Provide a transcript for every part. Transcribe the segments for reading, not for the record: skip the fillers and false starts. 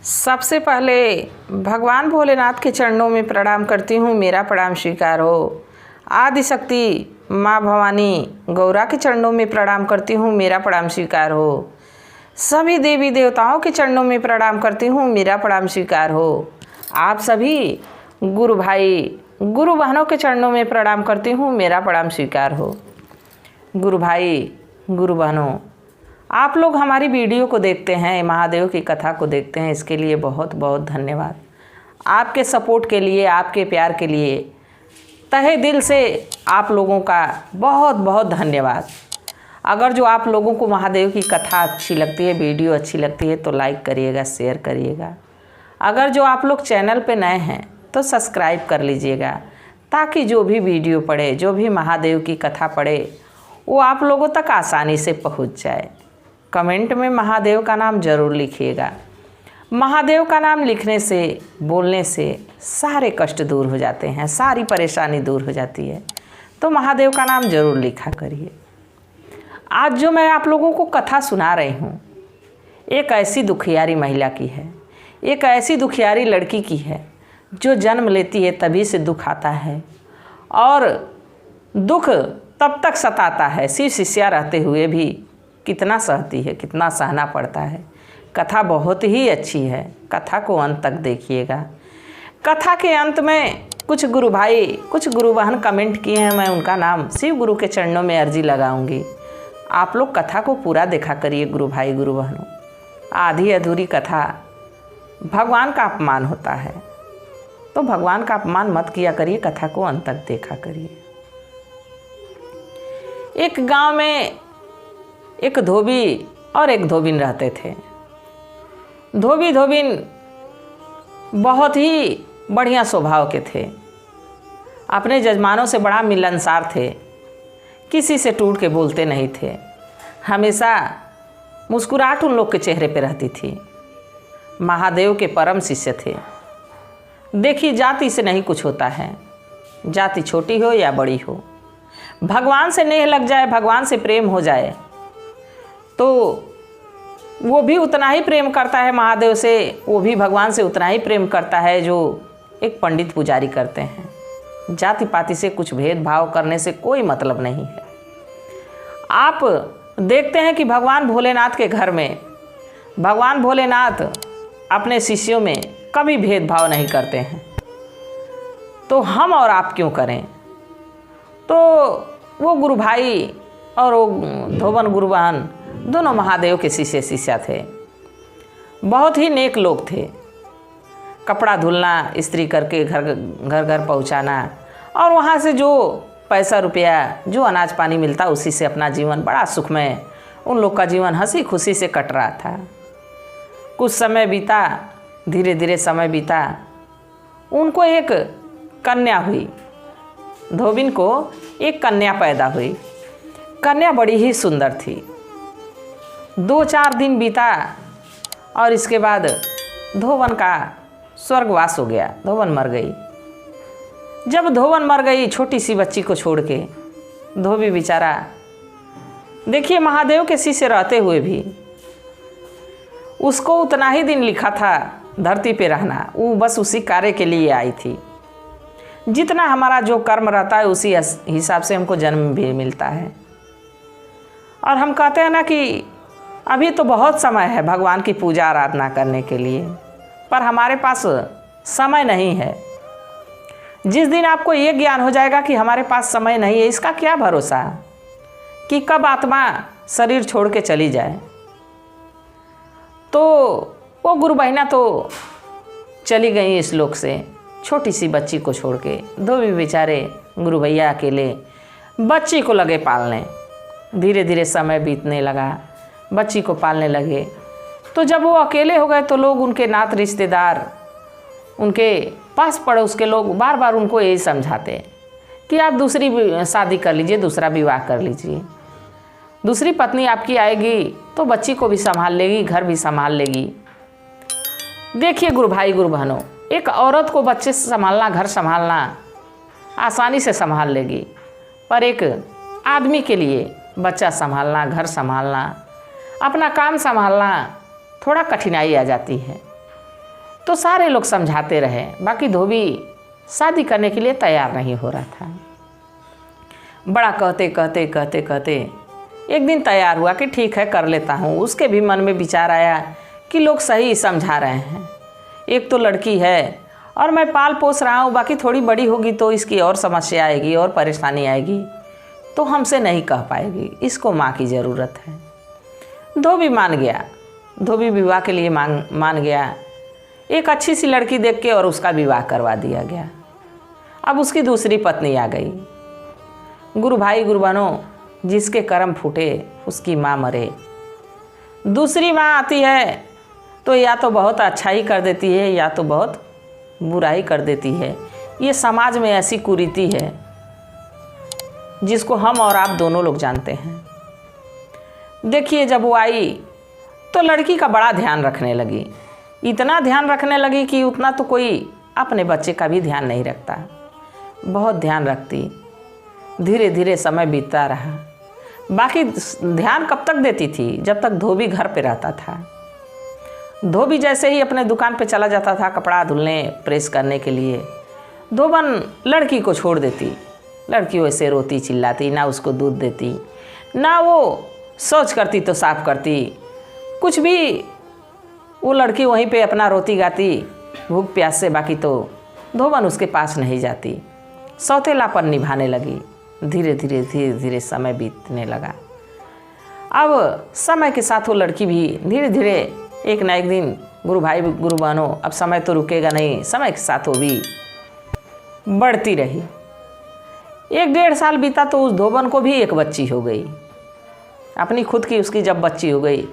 सबसे पहले भगवान भोलेनाथ के चरणों में प्रणाम करती हूँ, मेरा प्रणाम स्वीकार हो। आदिशक्ति माँ भवानी गौरा के चरणों में प्रणाम करती हूँ, मेरा प्रणाम स्वीकार हो। सभी देवी देवताओं के चरणों में प्रणाम करती हूँ, मेरा प्रणाम स्वीकार हो। आप सभी गुरु भाई गुरु बहनों के चरणों में प्रणाम करती हूँ, मेरा प्रणाम स्वीकार हो। गुरु भाई गुरु बहनों, आप लोग हमारी वीडियो को देखते हैं, महादेव की कथा को देखते हैं, इसके लिए बहुत बहुत धन्यवाद। आपके सपोर्ट के लिए, आपके प्यार के लिए तहे दिल से आप लोगों का बहुत बहुत धन्यवाद। अगर जो आप लोगों को महादेव की कथा अच्छी लगती है, वीडियो अच्छी लगती है तो लाइक करिएगा, शेयर करिएगा। अगर जो आप लोग चैनल पे नए हैं तो सब्सक्राइब कर लीजिएगा, ताकि जो भी वीडियो पड़े, जो भी महादेव की कथा पड़े, वो आप लोगों तक आसानी से पहुंच जाए। कमेंट में महादेव का नाम ज़रूर लिखिएगा। महादेव का नाम लिखने से, बोलने से सारे कष्ट दूर हो जाते हैं, सारी परेशानी दूर हो जाती है। तो महादेव का नाम ज़रूर लिखा करिए। आज जो मैं आप लोगों को कथा सुना रही हूँ, एक ऐसी दुखियारी महिला की है, एक ऐसी दुखियारी लड़की की है जो जन्म लेती है तभी से दुख आता है, और दुख तब तक सताता है। शिव शिष्या रहते हुए भी कितना सहती है, कितना सहना पड़ता है। कथा बहुत ही अच्छी है, कथा को अंत तक देखिएगा। कथा के अंत में कुछ गुरु भाई, कुछ गुरु बहन कमेंट किए हैं, मैं उनका नाम शिव गुरु के चरणों में अर्जी लगाऊंगी। आप लोग कथा को पूरा देखा करिए गुरु भाई गुरु बहनों। आधी अधूरी कथा भगवान का अपमान होता है, तो भगवान का अपमान मत किया करिए, कथा को अंत तक देखा करिए। एक गांव में एक धोबी और एक धोबिन रहते थे। धोबी धोबिन बहुत ही बढ़िया स्वभाव के थे, अपने जजमानों से बड़ा मिलनसार थे, किसी से टूट के बोलते नहीं थे। हमेशा मुस्कुराहट उन लोग के चेहरे पे रहती थी। महादेव के परम शिष्य थे। देखिए, जाति से नहीं कुछ होता है, जाति छोटी हो या बड़ी हो, भगवान से नेह लग जाए, भगवान से प्रेम हो जाए तो वो भी उतना ही प्रेम करता है महादेव से, वो भी भगवान से उतना ही प्रेम करता है जो एक पंडित पुजारी करते हैं। जाति पाति से कुछ भेदभाव करने से कोई मतलब नहीं है। आप देखते हैं कि भगवान भोलेनाथ के घर में भगवान भोलेनाथ अपने शिष्यों में कभी भेदभाव नहीं करते हैं, तो हम और आप क्यों करें। तो वो गुरु भाई और वो धोबन गुरु बहन दोनों महादेव के शिष्य शिष्या थे। बहुत ही नेक लोग थे। कपड़ा धुलना, इस्त्री करके घर घर पहुंचाना, और वहाँ से जो पैसा रुपया, जो अनाज पानी मिलता, उसी से अपना जीवन बड़ा सुखमय, उन लोग का जीवन हंसी खुशी से कट रहा था। कुछ समय बीता, धीरे धीरे समय बीता, उनको एक कन्या हुई। धोबिन को एक कन्या पैदा हुई। कन्या बड़ी ही सुंदर थी। 2-4 दिन बीता और इसके बाद धोबन का स्वर्गवास हो गया। धोबन मर गई। जब धोबन मर गई, छोटी सी बच्ची को छोड़ के, धोबी बेचारा, देखिए महादेव के शिष्य रहते हुए भी उसको उतना ही दिन लिखा था धरती पे रहना। वो बस उसी कार्य के लिए आई थी। जितना हमारा जो कर्म रहता है उसी हिसाब से हमको जन्म भी मिलता है। और हम कहते हैं ना कि अभी तो बहुत समय है भगवान की पूजा आराधना करने के लिए, पर हमारे पास समय नहीं है। जिस दिन आपको ये ज्ञान हो जाएगा कि हमारे पास समय नहीं है, इसका क्या भरोसा कि कब आत्मा शरीर छोड़ के चली जाए। तो वो गुरु बहिना तो चली गई इस लोक से, छोटी सी बच्ची को छोड़ के। धोबी बेचारे गुरु भैया अकेले बच्ची को लगे पालने। धीरे धीरे समय बीतने लगा, बच्ची को पालने लगे। तो जब वो अकेले हो गए तो लोग, उनके नात रिश्तेदार, उनके पास पड़ोस के लोग बार बार उनको यही समझाते कि आप दूसरी शादी कर लीजिए, दूसरा विवाह कर लीजिए। दूसरी पत्नी आपकी आएगी तो बच्ची को भी संभाल लेगी, घर भी संभाल लेगी। देखिए गुरु भाई गुरु बहनों, एक औरत को बच्चे संभालना, घर संभालना आसानी से संभाल लेगी, पर एक आदमी के लिए बच्चा संभालना, घर संभालना, अपना काम संभालना थोड़ा कठिनाई आ जाती है। तो सारे लोग समझाते रहे, बाकी धोबी शादी करने के लिए तैयार नहीं हो रहा था। बड़ा कहते कहते कहते कहते एक दिन तैयार हुआ कि ठीक है कर लेता हूँ। उसके भी मन में विचार आया कि लोग सही समझा रहे हैं, एक तो लड़की है और मैं पाल पोस रहा हूँ, बाकी थोड़ी बड़ी होगी तो इसकी और समस्या आएगी और परेशानी आएगी, तो हमसे नहीं कह पाएगी, इसको माँ की ज़रूरत है। धोबी मान गया, धोबी विवाह के लिए मान गया। एक अच्छी सी लड़की देख के और उसका विवाह करवा दिया गया। अब उसकी दूसरी पत्नी आ गई। गुरु भाई गुरु बहनों, जिसके कर्म फूटे उसकी माँ मरे। दूसरी माँ आती है तो या तो बहुत अच्छाई कर देती है या तो बहुत बुराई कर देती है। ये समाज में ऐसी कुरीति है जिसको हम और आप दोनों लोग जानते हैं। देखिए, जब वो आई तो लड़की का बड़ा ध्यान रखने लगी, इतना ध्यान रखने लगी कि उतना तो कोई अपने बच्चे का भी ध्यान नहीं रखता, बहुत ध्यान रखती। धीरे धीरे समय बीतता रहा। बाकी ध्यान कब तक देती थी? जब तक धोबी घर पे रहता था। धोबी जैसे ही अपने दुकान पे चला जाता था कपड़ा धुलने प्रेस करने के लिए, धोबन लड़की को छोड़ देती। लड़की वैसे रोती चिल्लाती, ना उसको दूध देती, ना वो शौच करती तो साफ करती, कुछ भी। वो लड़की वहीं पे अपना रोती गाती भूख प्यास से, बाकी तो धोबन उसके पास नहीं जाती। सौतेलापन निभाने लगी। धीरे धीरे धीरे धीरे समय बीतने लगा। अब समय के साथ वो लड़की भी धीरे धीरे एक ना एक दिन, गुरु भाई गुरु बहनों, अब समय तो रुकेगा नहीं, समय के साथ वो भी बढ़ती रही। 1-1.5 साल बीता तो उस धोबन को भी एक बच्ची हो गई, अपनी खुद की। उसकी जब बच्ची हो गई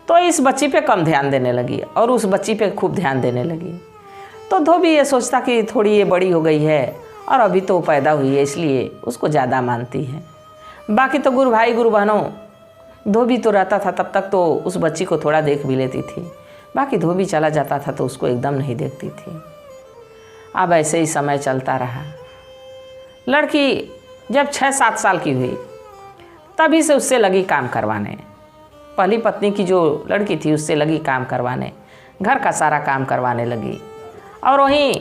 तो इस बच्ची पे कम ध्यान देने लगी और उस बच्ची पे खूब ध्यान देने लगी। तो धोबी ये सोचता कि थोड़ी ये बड़ी हो गई है और अभी तो पैदा हुई है, इसलिए उसको ज़्यादा मानती है। बाकी तो गुरु भाई गुरु बहनों, धोबी तो रहता था तब तक तो उस बच्ची को थोड़ा देख भी लेती थी, बाकी धोबी चला जाता था तो उसको एकदम नहीं देखती थी। अब ऐसे ही समय चलता रहा। लड़की जब 6-7 साल की हुई तभी से उससे लगी काम करवाने। पहली पत्नी की जो लड़की थी उससे लगी काम करवाने, घर का सारा काम करवाने लगी। और वहीं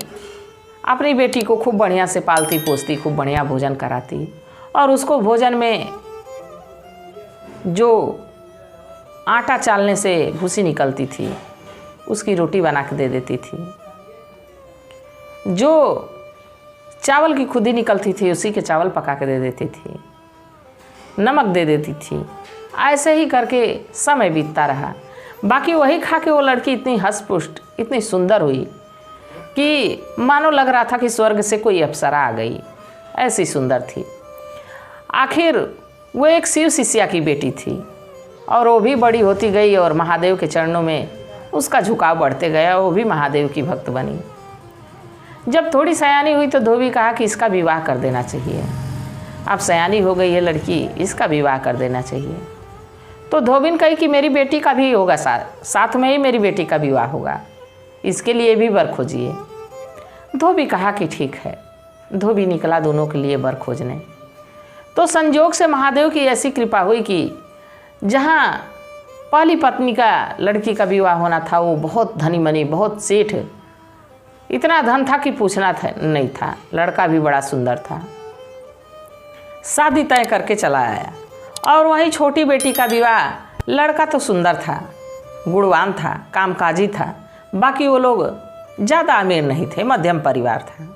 अपनी बेटी को खूब बढ़िया से पालती पोसती, खूब बढ़िया भोजन कराती और उसको भोजन में जो आटा चालने से भूसी निकलती थी उसकी रोटी बना के दे देती थी। जो चावल की खुदी निकलती थी उसी के चावल पका के दे देती थी, नमक दे देती थी। ऐसे ही करके समय बीतता रहा। बाकी वही खा के वो लड़की इतनी हष्ट-पुष्ट, इतनी सुंदर हुई कि मानो लग रहा था कि स्वर्ग से कोई अप्सरा आ गई, ऐसी सुंदर थी। आखिर वो एक शिव शिष्या की बेटी थी और वो भी बड़ी होती गई और महादेव के चरणों में उसका झुकाव बढ़ते गया। वो भी महादेव की भक्त बनी। जब थोड़ी सयानी हुई तो धोबी कहा कि इसका विवाह कर देना चाहिए। अब सयानी हो गई है लड़की, इसका विवाह कर देना चाहिए। तो धोबिन कही कि मेरी बेटी का भी होगा, साथ में ही मेरी बेटी का विवाह होगा, इसके लिए भी वर खोजिए। धोबी कहा कि ठीक है। धोबी निकला दोनों के लिए वर खोजने। तो संजोग से महादेव की ऐसी कृपा हुई कि जहाँ पहली पत्नी का लड़की का विवाह होना था वो बहुत धनी मनी, बहुत सेठ, इतना धन था कि पूछना था नहीं था। लड़का भी बड़ा सुंदर था। शादी तय करके चला आया और वहीं छोटी बेटी का विवाह। लड़का तो सुंदर था, गुणवान था, कामकाजी था, बाकी वो लोग ज़्यादा अमीर नहीं थे, मध्यम परिवार था।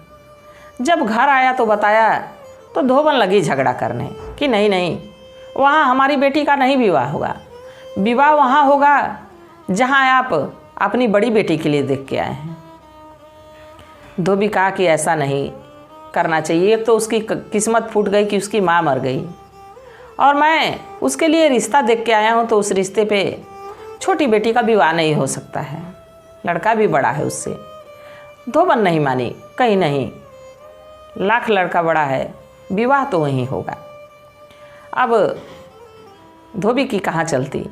जब घर आया तो बताया तो धोबन लगी झगड़ा करने कि नहीं नहीं, वहाँ हमारी बेटी का नहीं विवाह होगा, विवाह वहाँ होगा जहाँ आप अपनी बड़ी बेटी के लिए देख के आए हैं। धोबी कहा कि ऐसा नहीं करना चाहिए, तो उसकी किस्मत फूट गई कि उसकी माँ मर गई और मैं उसके लिए रिश्ता देख के आया हूँ, तो उस रिश्ते पे छोटी बेटी का विवाह नहीं हो सकता है, लड़का भी बड़ा है उससे। धोबन नहीं मानी, कहीं नहीं, लाख लड़का बड़ा है, विवाह तो वहीं होगा। अब धोबी की कहाँ चलती,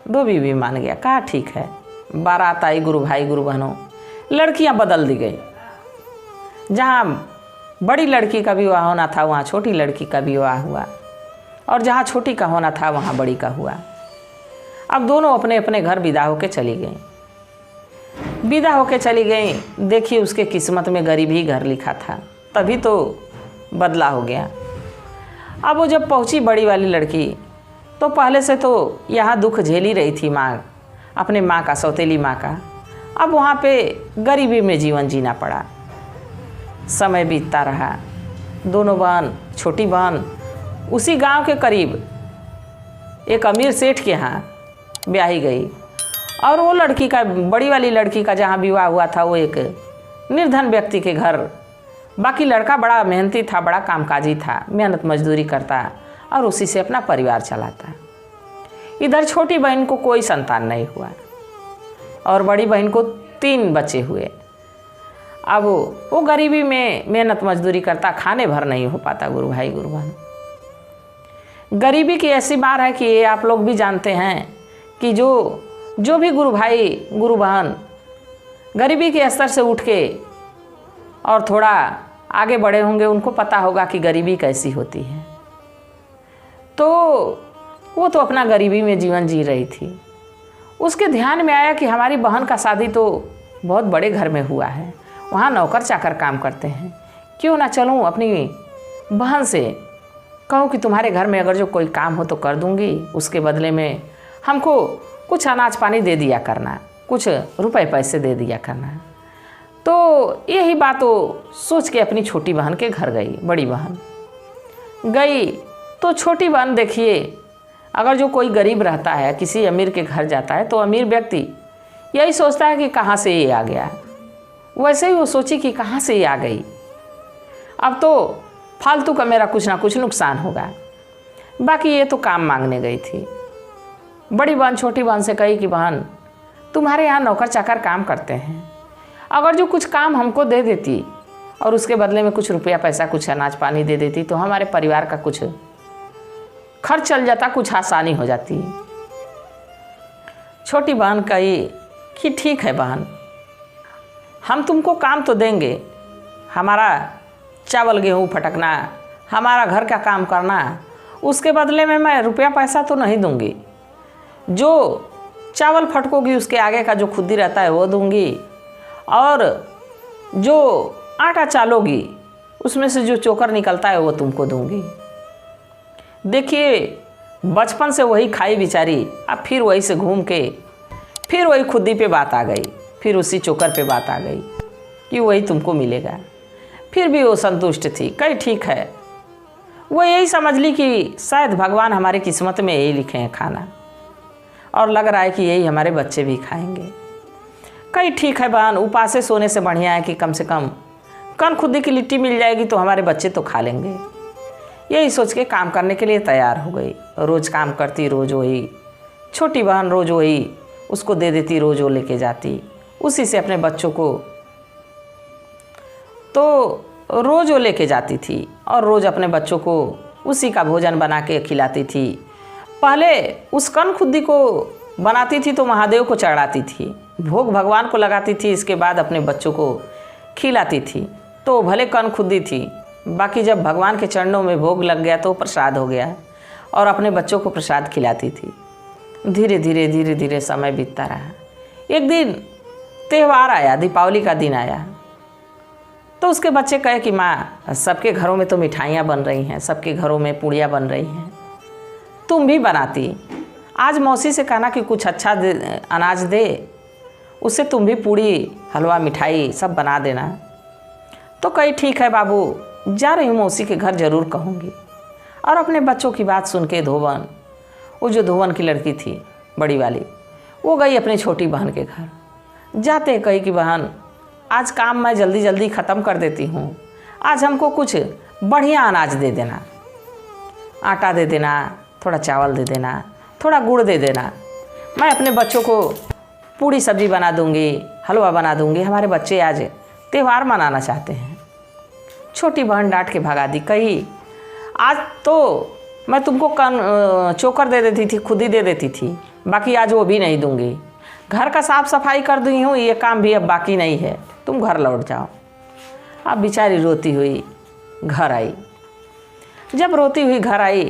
धोबी भी मान गया, कहा ठीक है। बारात आई गुरु भाई गुरु बहनों, लड़कियाँ बदल दी गई। जहाँ बड़ी लड़की का विवाह होना था वहाँ छोटी लड़की का विवाह हुआ और जहाँ छोटी का होना था वहाँ बड़ी का हुआ। अब दोनों अपने अपने घर विदा होकर चली गई। विदा होके चली गई। देखिए उसके किस्मत में गरीबी घर लिखा था, तभी तो बदला हो गया। अब वो जब पहुंची बड़ी वाली लड़की, तो पहले से तो यहाँ दुख झेल ही रही थी माँ, अपने माँ का, सौतेली माँ का। अब वहाँ पे गरीबी में जीवन जीना पड़ा। समय बीतता रहा। दोनों बहन, छोटी बहन उसी गांव के करीब एक अमीर सेठ के यहाँ ब्याही गई, और वो लड़की का, बड़ी वाली लड़की का जहाँ विवाह हुआ था वो एक निर्धन व्यक्ति के घर। बाकी लड़का बड़ा मेहनती था, बड़ा कामकाजी था, मेहनत मजदूरी करता और उसी से अपना परिवार चलाता। इधर छोटी बहन को कोई संतान नहीं हुआ और बड़ी बहन को 3 बच्चे हुए। अब वो गरीबी में मेहनत मजदूरी करता, खाने भर नहीं हो पाता। गुरु भाई गुरु बहन, गरीबी की ऐसी मार है कि ये आप लोग भी जानते हैं कि जो भी गुरु भाई गुरु बहन गरीबी के स्तर से उठ के और थोड़ा आगे बढ़े होंगे, उनको पता होगा कि गरीबी कैसी होती है। तो वो तो अपना गरीबी में जीवन जी रही थी। उसके ध्यान में आया कि हमारी बहन का शादी तो बहुत बड़े घर में हुआ है, वहाँ नौकर चाकर काम करते हैं, क्यों ना चलूँ अपनी बहन से कहूँ कि तुम्हारे घर में अगर जो कोई काम हो तो कर दूँगी, उसके बदले में हमको कुछ अनाज पानी दे दिया करना, कुछ रुपए पैसे दे दिया करना। तो यही बात वो सोच के अपनी छोटी बहन के घर गई। बड़ी बहन गई तो छोटी बहन, देखिए अगर जो कोई गरीब रहता है, किसी अमीर के घर जाता है, तो अमीर व्यक्ति यही सोचता है कि कहाँ से ये आ गया। वैसे ही वो सोची कि कहाँ से ये आ गई, अब तो फालतू का मेरा कुछ ना कुछ नुकसान होगा। बाकी ये तो काम मांगने गई थी। बड़ी बहन छोटी बहन से कही कि बहन, तुम्हारे यहाँ नौकर चाकर काम करते हैं, अगर जो कुछ काम हमको दे देती और उसके बदले में कुछ रुपया पैसा, कुछ अनाज पानी दे देती, तो हमारे परिवार का कुछ खर्च चल जाता, कुछ आसानी हो जाती। छोटी बहन कही कि ठीक है बहन, हम तुमको काम तो देंगे, हमारा चावल गेहूँ फटकना, हमारा घर का काम करना, उसके बदले में मैं रुपया पैसा तो नहीं दूंगी। जो चावल फटकोगी उसके आगे का जो खुद्दी रहता है वो दूंगी, और जो आटा चालोगी उसमें से जो चोकर निकलता है वो तुमको दूंगी। देखिए बचपन से वही खाई बेचारी, अब फिर वही से घूम के फिर वही खुद्दी पे बात आ गई, फिर उसी चोकर पे बात आ गई कि वही तुमको मिलेगा। फिर भी वो संतुष्ट थी, कही ठीक है। वो यही समझ ली कि शायद भगवान हमारी किस्मत में यही लिखे हैं खाना, और लग रहा है कि यही हमारे बच्चे भी खाएंगे। कहीं ठीक है बहन, उपासे सोने से बढ़िया है कि कम से कम कन खुदी की लिट्टी मिल जाएगी तो हमारे बच्चे तो खा लेंगे। यही सोच के काम करने के लिए तैयार हो गई। रोज़ काम करती, रोज़ वही, छोटी बहन रोज़ वही उसको दे देती, रोज़ वो लेके जाती, उसी से अपने बच्चों को तो रोज़ वो लेके जाती थी और रोज़ अपने बच्चों को उसी का भोजन बना के खिलाती थी। पहले उस कन खुद्दी को बनाती थी तो महादेव को चढ़ाती थी, भोग भगवान को लगाती थी, इसके बाद अपने बच्चों को खिलाती थी। तो भले कन खुद्दी थी, बाकी जब भगवान के चरणों में भोग लग गया तो प्रसाद हो गया, और अपने बच्चों को प्रसाद खिलाती थी। धीरे धीरे समय बीतता रहा। एक दिन त्यौहार आया, दीपावली का दिन आया, तो उसके बच्चे कहे कि माँ, सबके घरों में तो मिठाइयाँ बन रही हैं, सबके घरों में पूड़ियाँ बन रही हैं, तुम भी बनाती। आज मौसी से कहना कि कुछ अच्छा अनाज दे, उससे तुम भी पूड़ी हलवा मिठाई सब बना देना। तो कही ठीक है बाबू, जा रही हूँ मौसी के घर, ज़रूर कहूँगी। और अपने बच्चों की बात सुन के धोवन, वो जो धोवन की लड़की थी बड़ी वाली, वो गई अपनी छोटी बहन के घर। जाते कही कि बहन, आज काम मैं जल्दी जल्दी ख़त्म कर देती हूँ, आज हमको कुछ बढ़िया अनाज दे देना, आटा दे देना, थोड़ा चावल दे देना, थोड़ा गुड़ दे देना, मैं अपने बच्चों को पूड़ी सब्जी बना दूँगी, हलवा बना दूँगी, हमारे बच्चे आज त्यौहार मनाना चाहते हैं। छोटी बहन डांट के भगा दी, कही आज तो मैं तुमको चोकर दे देती थी, खुद ही दे देती थी, बाकी आज वो भी नहीं दूँगी। घर का साफ़ सफाई कर दी हूँ, ये काम भी अब बाकी नहीं है, तुम घर लौट जाओ। अब बेचारी रोती हुई घर आई। जब रोती हुई घर आई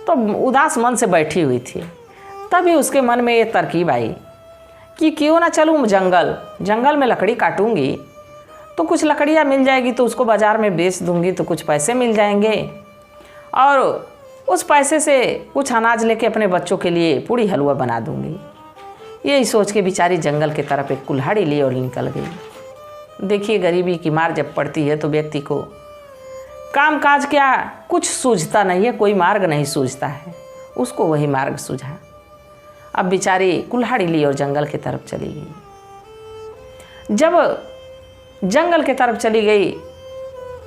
तो उदास मन से बैठी हुई थी, तभी उसके मन में ये तरकीब आई कि क्यों ना चलूँ जंगल, जंगल में लकड़ी काटूंगी तो कुछ लकड़ियाँ मिल जाएगी, तो उसको बाज़ार में बेच दूंगी तो कुछ पैसे मिल जाएंगे, और उस पैसे से कुछ अनाज लेके अपने बच्चों के लिए पूड़ी हलवा बना दूंगी। यही सोच के बेचारी जंगल की तरफ एक कुल्हाड़ी ली और निकल गई। देखिए, गरीबी की मार जब पड़ती है तो व्यक्ति को काम काज क्या कुछ सूझता नहीं है, कोई मार्ग नहीं सूझता है। उसको वही मार्ग सूझा। अब बेचारी कुल्हाड़ी ली और जंगल की तरफ चली गई। जब जंगल की तरफ चली गई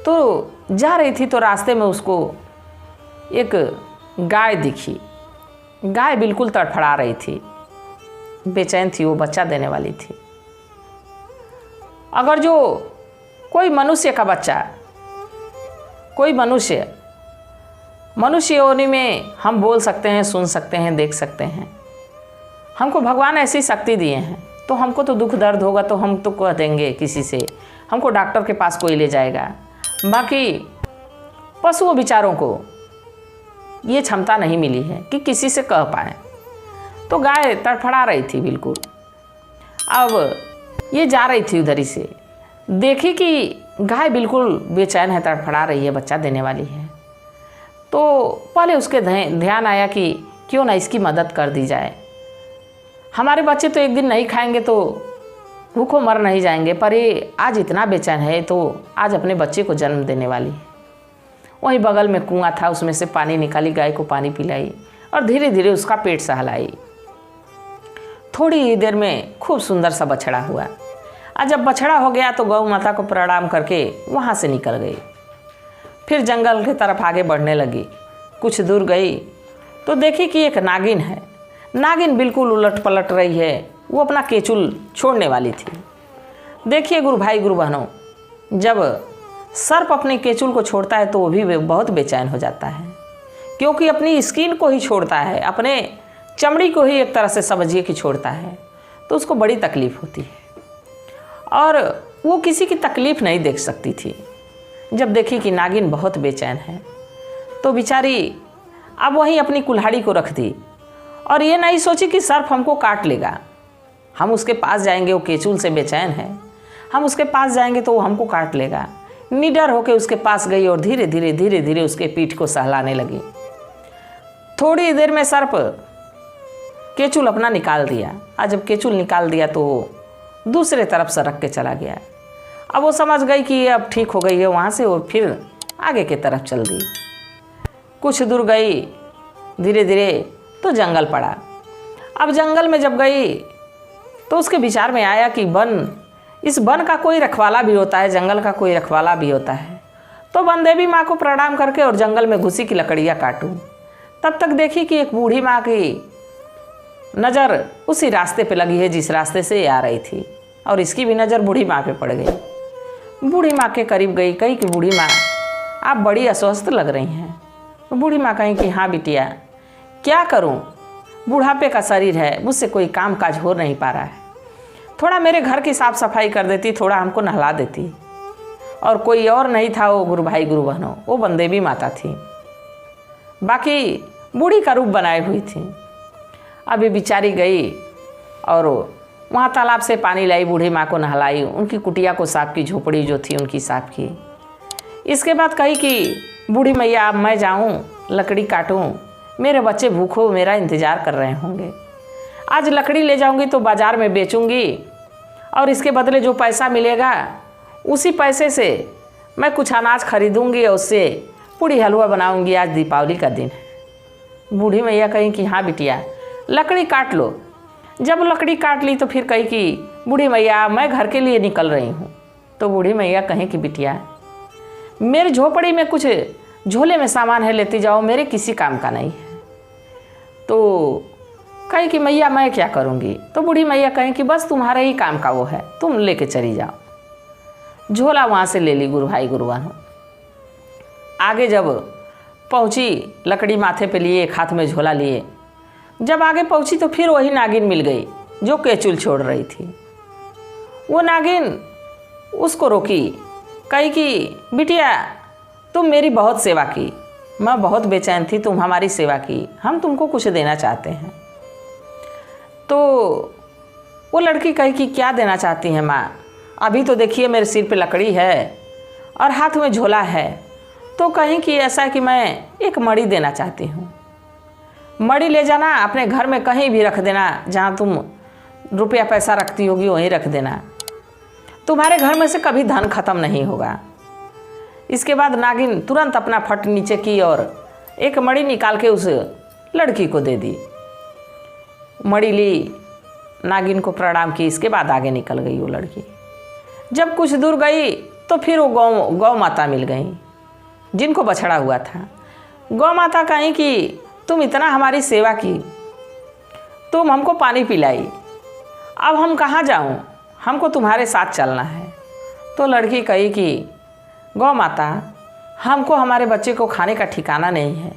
तो जा रही थी तो रास्ते में उसको एक गाय दिखी। गाय बिल्कुल तड़फड़ा रही थी, बेचैन थी, वो बच्चा देने वाली थी। अगर जो कोई मनुष्य का बच्चा, कोई मनुष्य योनि में हम बोल सकते हैं, सुन सकते हैं, देख सकते हैं, हमको भगवान ऐसी शक्ति दिए हैं, तो हमको तो दुख दर्द होगा तो हम तो कह देंगे किसी से, हमको डॉक्टर के पास कोई ले जाएगा। बाकी पशुओं बेचारों को ये क्षमता नहीं मिली है कि किसी से कह पाए। तो गाय तड़फड़ा रही थी बिल्कुल। अब ये जा रही थी उधर ही से, देखी कि गाय बिल्कुल बेचैन है, तड़फड़ा रही है, बच्चा देने वाली है। तो पहले उसके ध्यान आया कि क्यों ना इसकी मदद कर दी जाए। हमारे बच्चे तो एक दिन नहीं खाएंगे तो भूखों मर नहीं जाएंगे, पर ये आज इतना बेचैन है तो आज अपने बच्चे को जन्म देने वाली है। वहीं बगल में कुआं था, उसमें से पानी निकाली, गाय को पानी पिलाई और धीरे धीरे उसका पेट सहलाई। थोड़ी ही देर में खूब सुंदर सा बछड़ा हुआ। और जब बछड़ा हो गया तो गौ माता को प्रणाम करके वहाँ से निकल गई। फिर जंगल की तरफ आगे बढ़ने लगी। कुछ दूर गई तो देखी कि एक नागिन है। नागिन बिल्कुल उलट पलट रही है, वो अपना केचुल छोड़ने वाली थी। देखिए गुरु भाई गुरु बहनों, जब सर्प अपने केचुल को छोड़ता है तो वो भी बहुत बेचैन हो जाता है, क्योंकि अपनी स्किन को ही छोड़ता है, अपने चमड़ी को ही एक तरह से समझिए कि छोड़ता है, तो उसको बड़ी तकलीफ़ होती है और वो किसी की तकलीफ़ नहीं देख सकती थी। जब देखी कि नागिन बहुत बेचैन है तो बेचारी अब वहीं अपनी कुल्हाड़ी को रख दी और ये नहीं सोची कि सर्प हमको काट लेगा। हम उसके पास जाएंगे, वो केचुल से बेचैन है, हम उसके पास जाएंगे तो वो हमको काट लेगा। निडर होकर उसके पास गई और धीरे धीरे उसके पीठ को सहलाने लगी। थोड़ी देर में सर्प केचुल अपना निकाल दिया। और जब केचुल निकाल दिया तो वो दूसरे तरफ सरक के चला गया। अब वो समझ गई कि ये अब ठीक हो गई है, वहाँ से वो फिर आगे की तरफ चल दी। कुछ दूर गई, धीरे धीरे तो जंगल पड़ा। अब जंगल में जब गई तो उसके विचार में आया कि इस वन का कोई रखवाला भी होता है, जंगल का कोई रखवाला भी होता है। तो वन देवी माँ को प्रणाम करके और जंगल में घुसी की लकड़ियाँ काटूं। तब तक देखी कि एक बूढ़ी माँ की नज़र उसी रास्ते पे लगी है जिस रास्ते से आ रही थी, और इसकी भी नज़र बूढ़ी माँ पे पड़ गई। बूढ़ी माँ के करीब गई, कही कि बूढ़ी माँ आप बड़ी अस्वस्थ लग रही हैं। तो बूढ़ी माँ कहीं कि हाँ बिटिया, क्या करूँ, बुढ़ापे का शरीर है, मुझसे कोई काम काज हो नहीं पा रहा है। थोड़ा मेरे घर की साफ़ सफाई कर देती, थोड़ा हमको नहला देती। और कोई और नहीं था वो गुरु भाई गुरु बहनों, वो वनदेवी माता थी, बाकी बूढ़ी का रूप बनाई हुई थी। अभी बेचारी गई और वहाँ तालाब से पानी लाई, बूढ़ी माँ को नहलाई, उनकी कुटिया को साफ की, झोपड़ी जो थी उनकी साफ की। इसके बाद कही कि बूढ़ी मैया अब मैं जाऊँ लकड़ी काटूँ, मेरे बच्चे भूखों मेरा इंतज़ार कर रहे होंगे। आज लकड़ी ले जाऊंगी तो बाज़ार में बेचूंगी और इसके बदले जो पैसा मिलेगा उसी पैसे से मैं कुछ अनाज खरीदूंगी और उससे पूड़ी हलवा बनाऊंगी। आज दीपावली का दिन है। बूढ़ी मैया कहीं कि हाँ बिटिया लकड़ी काट लो। जब लकड़ी काट ली तो फिर कही कि बूढ़ी मैया मैं घर के लिए निकल रही हूँ। तो बूढ़ी मैया कहीं कि बिटिया मेरी झोपड़ी में कुछ झोले में सामान है, लेती जाओ, मेरे किसी काम का नहीं है। तो कहीं कि मैया मैं क्या करूँगी। तो बूढ़ी मैया कहीं कि बस तुम्हारे ही काम का वो है, तुम लेके चली जाओ। झोला वहाँ से ले ली गुरु भाई गुरु बहनों। आगे जब पहुँची, लकड़ी माथे पे लिए, एक हाथ में झोला लिए, जब आगे पहुँची तो फिर वही नागिन मिल गई जो केचुल छोड़ रही थी। वो नागिन उसको रोकी, कही कि बिटिया तुम मेरी बहुत सेवा की, मैं बहुत बेचैन थी, तुम हमारी सेवा की, हम तुमको कुछ देना चाहते हैं। तो वो लड़की कही कि क्या देना चाहती हैं माँ, अभी तो देखिए मेरे सिर पे लकड़ी है और हाथ में झोला है। तो कहीं कि ऐसा है कि मैं एक मणि देना चाहती हूँ। मणि ले जाना, अपने घर में कहीं भी रख देना, जहाँ तुम रुपया पैसा रखती होगी वहीं रख देना, तुम्हारे घर में से कभी धन खत्म नहीं होगा। इसके बाद नागिन तुरंत अपना फट नीचे की और एक मणि निकाल के उस लड़की को दे दी। मणि ली, नागिन को प्रणाम की, इसके बाद आगे निकल गई वो लड़की। जब कुछ दूर गई तो फिर वो गौ माता मिल गई जिनको बछड़ा हुआ था। गौ माता कहीं कि तुम इतना हमारी सेवा की, तुम हमको पानी पिलाई, अब हम कहाँ जाऊँ, हमको तुम्हारे साथ चलना है। तो लड़की कही कि गौ माता, हमको हमारे बच्चे को खाने का ठिकाना नहीं है,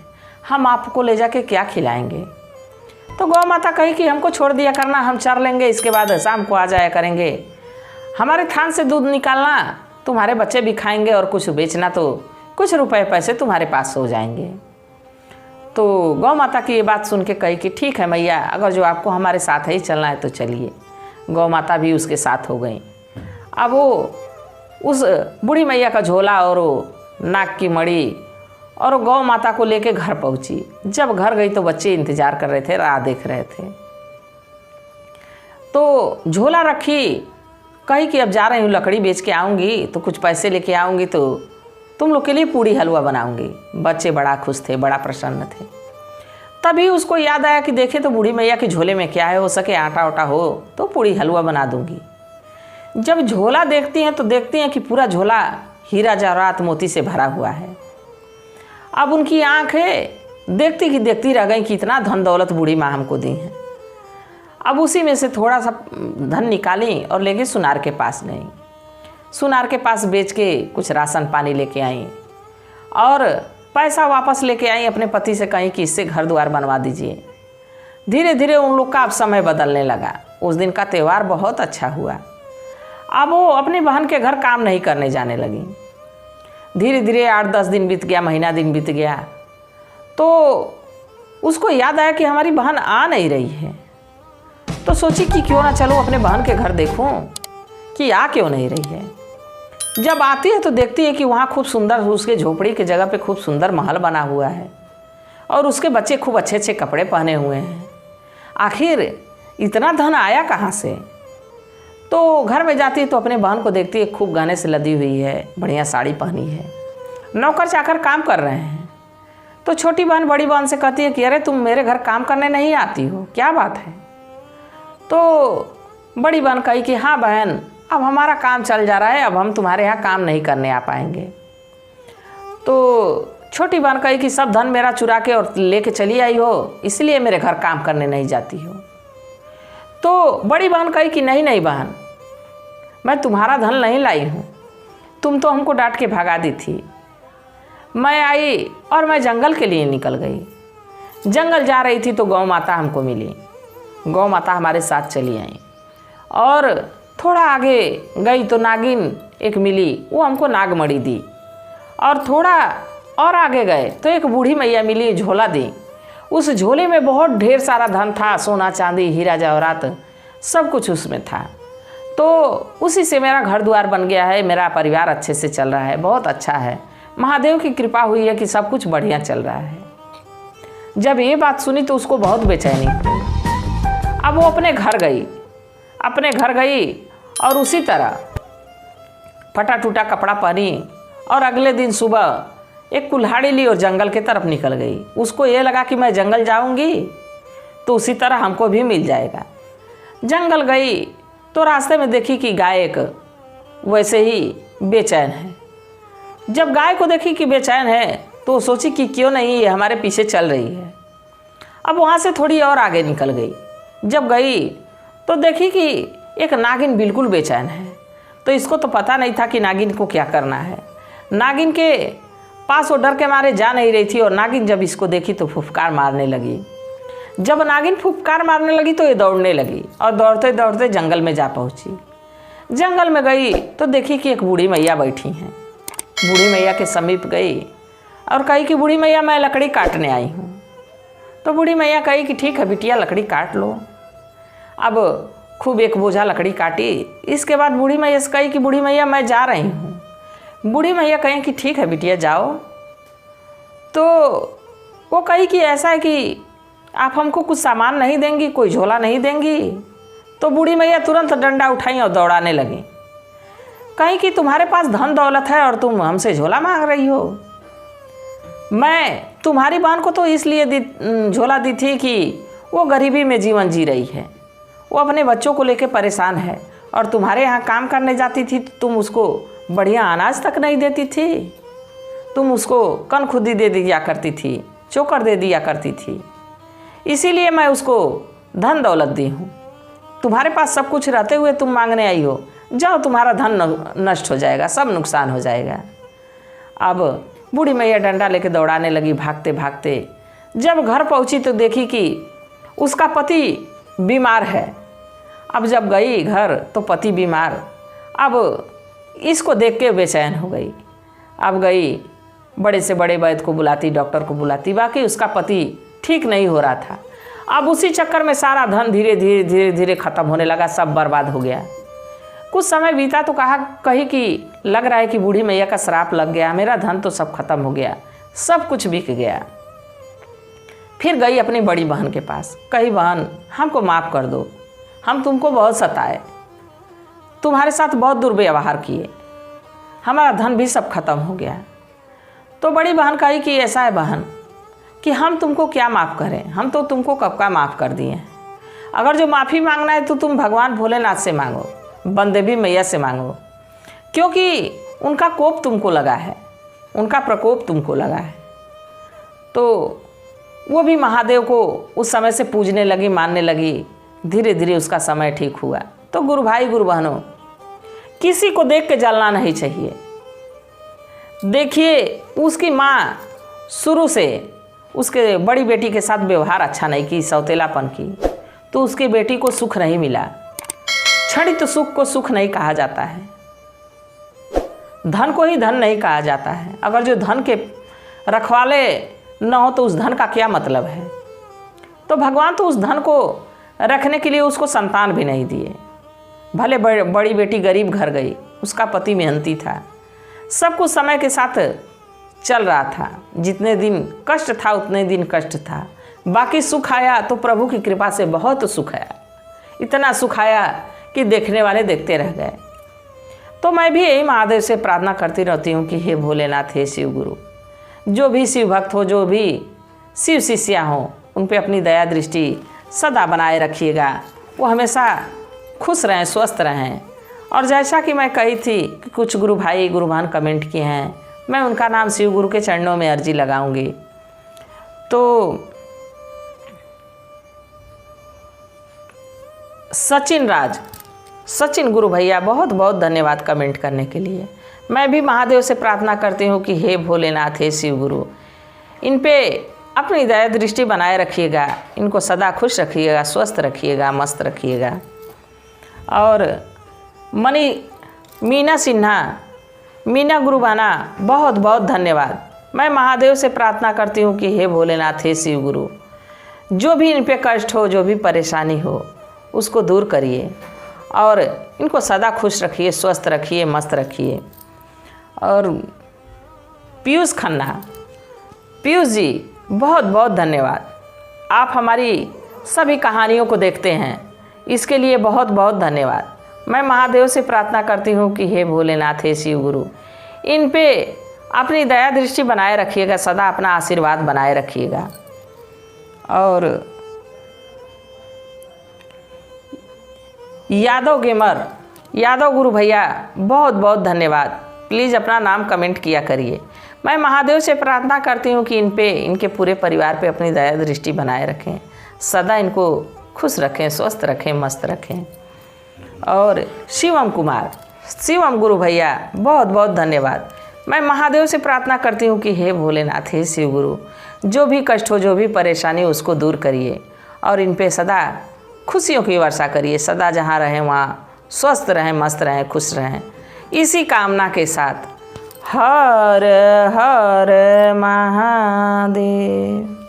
हम आपको ले जाके क्या खिलाएंगे। तो गौ माता कही कि हमको छोड़ दिया करना, हम चर लेंगे, इसके बाद शाम को आ जाया करेंगे, हमारे थान से दूध निकालना, तुम्हारे बच्चे भी खाएंगे और कुछ बेचना तो कुछ रुपए पैसे तुम्हारे पास हो जाएंगे। तो गौ माता की ये बात सुन के कही कि ठीक है मैया, अगर जो आपको हमारे साथ ही चलना है तो चलिए। गौ माता भी उसके साथ हो गई। अब वो उस बूढ़ी मैया का झोला और वो नाक की मणि और गौ माता को लेके घर पहुंची। जब घर गई तो बच्चे इंतजार कर रहे थे, राह देख रहे थे। तो झोला रखी, कही कि अब जा रही हूँ, लकड़ी बेच के आऊँगी तो कुछ पैसे लेके आऊँगी तो तुम लोग के लिए पूड़ी हलवा बनाऊँगी। बच्चे बड़ा खुश थे, बड़ा प्रसन्न थे। तभी उसको याद आया कि देखे तो बूढ़ी मैया के झोले में क्या है, हो सके आटा वाटा हो तो पूड़ी हलवा बना दूँगी। जब झोला देखती हैं तो देखती हैं कि पूरा झोला हीरा जवाहरात मोती से भरा हुआ है। अब उनकी आँखें देखती कि देखती रह गई कि इतना धन दौलत बूढ़ी माँ हमको दी है। अब उसी में से थोड़ा सा धन निकाली और लेके सुनार के पास गई। सुनार के पास बेच के कुछ राशन पानी लेके आई और पैसा वापस लेके आई। अपने पति से कहीं कि इससे घर द्वार बनवा दीजिए। धीरे धीरे उन लोग का अब समय बदलने लगा। उस दिन का त्यौहार बहुत अच्छा हुआ। अब वो अपनी बहन के घर काम नहीं करने जाने लगी। धीरे धीरे 8-10 दिन बीत गया, महीना दिन बीत गया। तो उसको याद आया कि हमारी बहन आ नहीं रही है। तो सोची कि क्यों ना चलो अपने बहन के घर देखूं कि आ क्यों नहीं रही है। जब आती है तो देखती है कि वहाँ खूब सुंदर, उसके झोपड़ी के जगह पे खूब सुंदर महल बना हुआ है और उसके बच्चे खूब अच्छे अच्छे कपड़े पहने हुए हैं। आखिर इतना धन आया कहाँ से। तो घर में जाती है तो अपने बहन को देखती है, खूब गहने से लदी हुई है, बढ़िया साड़ी पहनी है, नौकर चाकर काम कर रहे हैं। तो छोटी बहन बड़ी बहन से कहती है कि अरे तुम मेरे घर काम करने नहीं आती हो, क्या बात है। तो बड़ी बहन कही कि हाँ बहन, अब हमारा काम चल जा रहा है, अब हम तुम्हारे यहाँ काम नहीं करने आ पाएंगे। तो छोटी बहन कही कि सब धन मेरा चुरा के और लेके चली आई हो, इसलिए मेरे घर काम करने नहीं जाती हो। तो बड़ी बहन कही कि नहीं नहीं बहन, मैं तुम्हारा धन नहीं लाई हूँ, तुम तो हमको डांट के भगा दी थी। मैं आई और मैं जंगल के लिए निकल गई। जंगल जा रही थी तो गौ माता हमको मिली। गौ माता हमारे साथ चली आई और थोड़ा आगे गई तो नागिन एक मिली, वो हमको नागमणि दी। और थोड़ा और आगे गए तो एक बूढ़ी मैया मिली, झोला दी। उस झोले में बहुत ढेर सारा धन था, सोना चांदी हीरा जवाहरात सब कुछ उसमें था। तो उसी से मेरा घर द्वार बन गया है, मेरा परिवार अच्छे से चल रहा है, बहुत अच्छा है, महादेव की कृपा हुई है कि सब कुछ बढ़िया चल रहा है। जब ये बात सुनी तो उसको बहुत बेचैनी हुई। अब वो अपने घर गई और उसी तरह फटा टूटा कपड़ा पहनी और अगले दिन सुबह एक कुल्हाड़ी ली और जंगल की तरफ निकल गई। उसको ये लगा कि मैं जंगल जाऊंगी तो उसी तरह हमको भी मिल जाएगा। जंगल गई तो रास्ते में देखी कि गाय एक वैसे ही बेचैन है। जब गाय को देखी कि बेचैन है तो सोची कि क्यों नहीं ये हमारे पीछे चल रही है। अब वहाँ से थोड़ी और आगे निकल गई। जब गई तो देखी कि एक नागिन बिल्कुल बेचैन है। तो इसको तो पता नहीं था कि नागिन को क्या करना है। नागिन के पास वो डर के मारे जा नहीं रही थी और नागिन जब इसको देखी तो फुफकार मारने लगी। जब नागिन फुफकार मारने लगी तो ये दौड़ने लगी और दौड़ते दौड़ते जंगल में जा पहुंची। जंगल में गई तो देखी कि एक बूढ़ी मैया बैठी हैं। बूढ़ी मैया के समीप गई और कही कि बूढ़ी मैया मैं लकड़ी काटने आई हूँ। तो बूढ़ी मैया कही कि ठीक है बिटिया लकड़ी काट लो। अब खूब एक बोझा लकड़ी काटी। इसके बाद बूढ़ी मैया से कही कि बूढ़ी मैया मैं जा रही हूँ। बूढ़ी मैया कहें कि ठीक है बिटिया जाओ। तो वो कही कि ऐसा है कि आप हमको कुछ सामान नहीं देंगी, कोई झोला नहीं देंगी। तो बूढ़ी मैया तुरंत डंडा उठाई और दौड़ाने लगी। कहीं कि तुम्हारे पास धन दौलत है और तुम हमसे झोला मांग रही हो। मैं तुम्हारी बहन को तो इसलिए झोला दी थी कि वो गरीबी में जीवन जी रही है, वो अपने बच्चों को लेकर परेशान है, और तुम्हारे यहाँ काम करने जाती थी तो तुम उसको बढ़िया अनाज तक नहीं देती थी, तुम उसको कनखुदी दे दिया करती थी, चोकर दे दिया करती थी, इसीलिए मैं उसको धन दौलत दी हूँ। तुम्हारे पास सब कुछ रहते हुए तुम मांगने आई हो, जाओ तुम्हारा धन नष्ट हो जाएगा, सब नुकसान हो जाएगा। अब बूढ़ी मैया डंडा लेके दौड़ाने लगी भागते भागते। जब घर पहुंची तो देखी कि उसका पति बीमार है। अब जब गई घर तो पति बीमार। अब इसको देख के बेचैन हो गई। अब गई बड़े से बड़े वैद्य को बुलाती, डॉक्टर को बुलाती, बाकी उसका पति ठीक नहीं हो रहा था। अब उसी चक्कर में सारा धन धीरे धीरे धीरे धीरे ख़त्म होने लगा, सब बर्बाद हो गया। कुछ समय बीता तो कही कि लग रहा है कि बूढ़ी मैया का श्राप लग गया, मेरा धन तो सब खत्म हो गया, सब कुछ बिक गया। फिर गई अपनी बड़ी बहन के पास, कही बहन हमको माफ़ कर दो, हम तुमको बहुत सताए, तुम्हारे साथ बहुत दुर्व्यवहार किए, हमारा धन भी सब खत्म हो गया। तो बड़ी बहन कही कि ऐसा है बहन कि हम तुमको क्या माफ़ करें, हम तो तुमको कब का माफ़ कर दिए हैं। अगर जो माफ़ी मांगना है तो तुम भगवान भोलेनाथ से मांगो, बंदेवी मैया से मांगो, क्योंकि उनका कोप तुमको लगा है, उनका प्रकोप तुमको लगा है। तो वो भी महादेव को उस समय से पूजने लगी, मानने लगी। धीरे धीरे उसका समय ठीक हुआ। तो गुरु भाई गुरु बहनों, किसी को देख के जलना नहीं चाहिए। देखिए उसकी माँ शुरू से उसके बड़ी बेटी के साथ व्यवहार अच्छा नहीं की, सौतेलापन की, तो उसकी बेटी को सुख नहीं मिला। क्षणिक सुख को सुख नहीं कहा जाता है, धन को ही धन नहीं कहा जाता है। अगर जो धन के रखवाले न हो तो उस धन का क्या मतलब है। तो भगवान तो उस धन को रखने के लिए उसको संतान भी नहीं दिए। भले बड़ी बेटी गरीब घर गई, उसका पति मेहनती था, सब कुछ समय के साथ चल रहा था। जितने दिन कष्ट था उतने दिन कष्ट था, बाकी सुख आया तो प्रभु की कृपा से बहुत सुख आया। इतना सुख आया कि देखने वाले देखते रह गए। तो मैं भी यही महादेव से प्रार्थना करती रहती हूँ कि हे भोलेनाथ, हे शिव गुरु, जो भी शिव भक्त हो, जो भी शिव शिष्या हो, उन पे अपनी दया दृष्टि सदा बनाए रखिएगा। वो हमेशा खुश रहें, स्वस्थ रहें। और जैसा कि मैं कही थी कि कुछ गुरु भाई गुरु बहन कमेंट किए हैं, मैं उनका नाम शिव गुरु के चरणों में अर्जी लगाऊंगी। तो सचिन गुरु भैया, बहुत बहुत धन्यवाद कमेंट करने के लिए। मैं भी महादेव से प्रार्थना करती हूँ कि हे भोलेनाथ, हे शिव गुरु, इन पे अपनी दया दृष्टि बनाए रखिएगा, इनको सदा खुश रखिएगा, स्वस्थ रखिएगा, मस्त रखिएगा। और मीना सिन्हा, मीना गुरुबाना, बहुत बहुत धन्यवाद। मैं महादेव से प्रार्थना करती हूँ कि हे भोलेनाथ, हे शिव गुरु, जो भी इन पे कष्ट हो, जो भी परेशानी हो, उसको दूर करिए और इनको सदा खुश रखिए, स्वस्थ रखिए, मस्त रखिए। और पीयूष खन्ना, पीयूष जी, बहुत बहुत धन्यवाद। आप हमारी सभी कहानियों को देखते हैं, इसके लिए बहुत बहुत धन्यवाद। मैं महादेव से प्रार्थना करती हूँ कि हे भोलेनाथ, हे शिव गुरु, इन पे अपनी दया दृष्टि बनाए रखिएगा, सदा अपना आशीर्वाद बनाए रखिएगा। और यादव गेमर, यादव गुरु भैया, बहुत बहुत धन्यवाद। प्लीज़ अपना नाम कमेंट किया करिए। मैं महादेव से प्रार्थना करती हूँ कि इन पे, इनके पूरे परिवार पे अपनी दया दृष्टि बनाए रखें, सदा इनको खुश रखें, स्वस्थ रखें, मस्त रखें। और शिवम कुमार, शिवम गुरु भैया, बहुत बहुत धन्यवाद। मैं महादेव से प्रार्थना करती हूँ कि हे भोलेनाथ, हे शिव गुरु, जो भी कष्ट हो, जो भी परेशानी हो, उसको दूर करिए और इन पे सदा खुशियों की वर्षा करिए। सदा जहाँ रहें वहाँ स्वस्थ रहें, मस्त रहें, खुश रहें। इसी कामना के साथ हर हर महादेव।